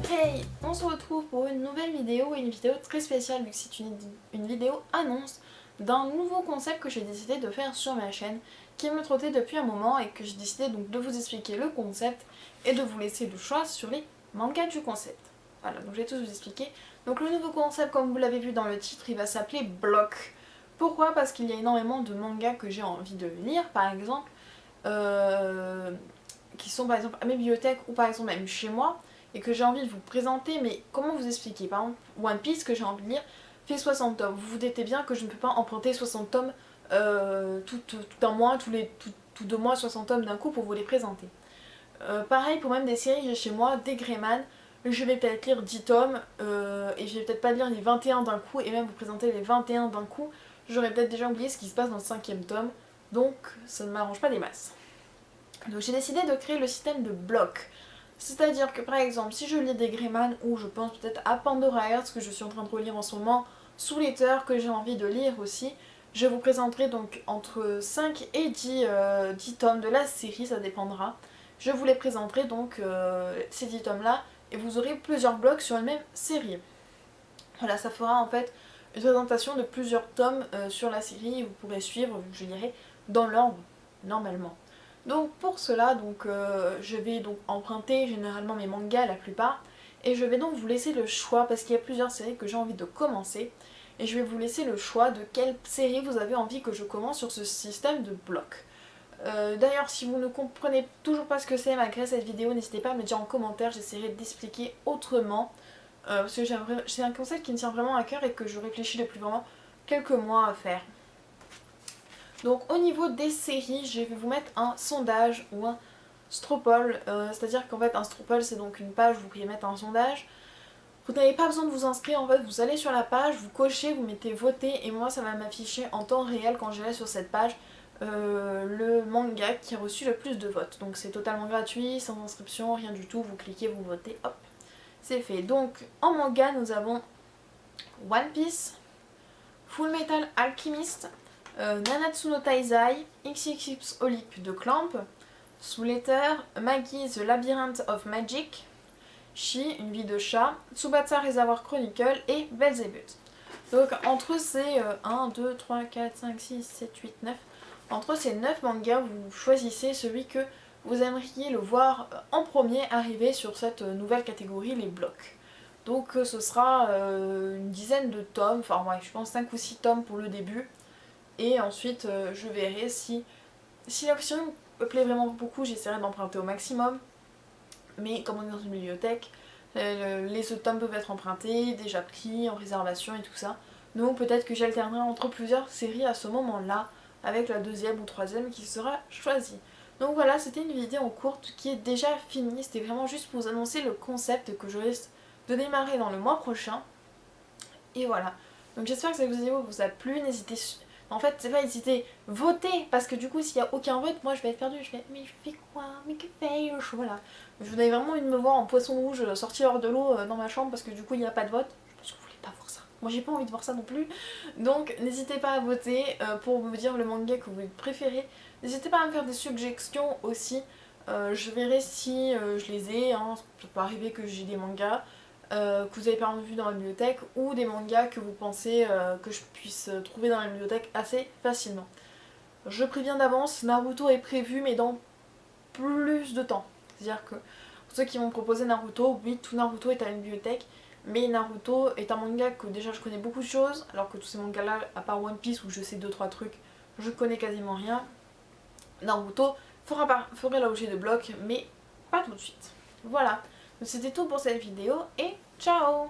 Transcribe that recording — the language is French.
Hey, on se retrouve pour une nouvelle vidéo et une vidéo très spéciale vu que c'est une vidéo annonce d'un nouveau concept que j'ai décidé de faire sur ma chaîne qui me trottait depuis un moment et que j'ai décidé donc de vous expliquer le concept et de vous laisser le choix sur les mangas du concept. Voilà, donc je vais tout vous expliquer. Donc le nouveau concept, comme vous l'avez vu dans le titre, il va s'appeler Block. Pourquoi? Parce qu'il y a énormément de mangas que j'ai envie de lire, par exemple, qui sont par exemple à mes bibliothèques ou par exemple même chez moi, et que j'ai envie de vous présenter, mais comment vous expliquer? Par exemple, One Piece que j'ai envie de lire fait 60 tomes. Vous vous doutez bien que je ne peux pas emprunter 60 tomes tout un mois, tous 2 mois, 60 tomes d'un coup pour vous les présenter. Pareil pour même des séries que j'ai chez moi, des Greyman, je vais peut-être lire 10 tomes et je vais peut-être pas lire les 21 d'un coup et même vous présenter les 21 d'un coup. J'aurais peut-être déjà oublié ce qui se passe dans le 5ème tome, donc ça ne m'arrange pas des masses. Donc j'ai décidé de créer le système de blocs. C'est-à-dire que par exemple, si je lis des Greyman ou je pense peut-être à Pandora Hearts que je suis en train de relire en ce moment, Soul Eater que j'ai envie de lire aussi, je vous présenterai donc entre 5 et 10 tomes de la série, ça dépendra. Je vous les présenterai donc ces 10 tomes là et vous aurez plusieurs blocs sur une même série. Voilà, ça fera en fait une présentation de plusieurs tomes sur la série et vous pourrez suivre, vu que je lirai dans l'ordre normalement. Donc pour cela, je vais donc emprunter généralement mes mangas la plupart et je vais donc vous laisser le choix parce qu'il y a plusieurs séries que j'ai envie de commencer et je vais vous laisser le choix de quelle série vous avez envie que je commence sur ce système de blocs. D'ailleurs, si vous ne comprenez toujours pas ce que c'est malgré cette vidéo, n'hésitez pas à me dire en commentaire, j'essaierai d'expliquer autrement parce que c'est un concept qui me tient vraiment à cœur et que je réfléchis depuis vraiment quelques mois à faire. Donc au niveau des séries, je vais vous mettre un sondage ou un stropole, c'est-à-dire qu'en fait un stropole c'est donc une page où vous pouvez mettre un sondage. Vous n'avez pas besoin de vous inscrire, en fait vous allez sur la page, vous cochez, vous mettez voter et moi ça va m'afficher en temps réel quand j'irai sur cette page le manga qui a reçu le plus de votes. Donc c'est totalement gratuit, sans inscription, rien du tout, vous cliquez, vous votez, hop, c'est fait. Donc en manga nous avons One Piece, Full Metal Alchemist, Nanatsu no Taizai, XXX Olip de Clamp, Soul Eater, Maggie The Labyrinth of Magic, Shi, Une vie de chat, Tsubasa Reservoir Chronicle et Belzébuth. Donc entre ces 1, 2, 3, 4, 5, 6, 7, 8, 9, entre ces 9 mangas, vous choisissez celui que vous aimeriez le voir en premier arriver sur cette nouvelle catégorie, les blocs. Donc ce sera une dizaine de tomes, enfin ouais, je pense 5 ou 6 tomes pour le début. Et ensuite je verrai si l'option me plaît vraiment beaucoup, j'essaierai d'emprunter au maximum. Mais comme on est dans une bibliothèque, les tomes peuvent être empruntés, déjà pris, en réservation et tout ça. Donc peut-être que j'alternerai entre plusieurs séries à ce moment-là, avec la deuxième ou troisième qui sera choisie. Donc voilà, c'était une vidéo courte qui est déjà finie, c'était vraiment juste pour vous annoncer le concept que je risque de démarrer dans le mois prochain. Et voilà. Donc j'espère que cette vidéo vous a plu, n'hésitez en fait, c'est pas hésiter, votez, parce que du coup, s'il y a aucun vote, moi je vais être perdue. Je vais, mais je fais quoi? Mais que fais-je? Voilà. Je vous avais vraiment envie de me voir en poisson rouge sorti hors de l'eau dans ma chambre parce que du coup, il n'y a pas de vote. Je pense que vous voulez pas voir ça. Moi, j'ai pas envie de voir ça non plus. Donc, n'hésitez pas à voter pour me dire le manga que vous préférez. N'hésitez pas à me faire des suggestions aussi. Je verrai si je les ai. Hein. Ça peut arriver que j'ai des mangas. Que vous avez pas vu dans la bibliothèque ou des mangas que vous pensez que je puisse trouver dans la bibliothèque assez facilement. Je préviens d'avance, Naruto est prévu mais dans plus de temps. C'est-à-dire que pour ceux qui m'ont proposé Naruto, oui, tout Naruto est à la bibliothèque, mais Naruto est un manga que déjà je connais beaucoup de choses, alors que tous ces mangas là, à part One Piece où je sais 2-3 trucs, je connais quasiment rien. Naruto ferait l'objet de blocs, mais pas tout de suite. Voilà, donc c'était tout pour cette vidéo et ciao!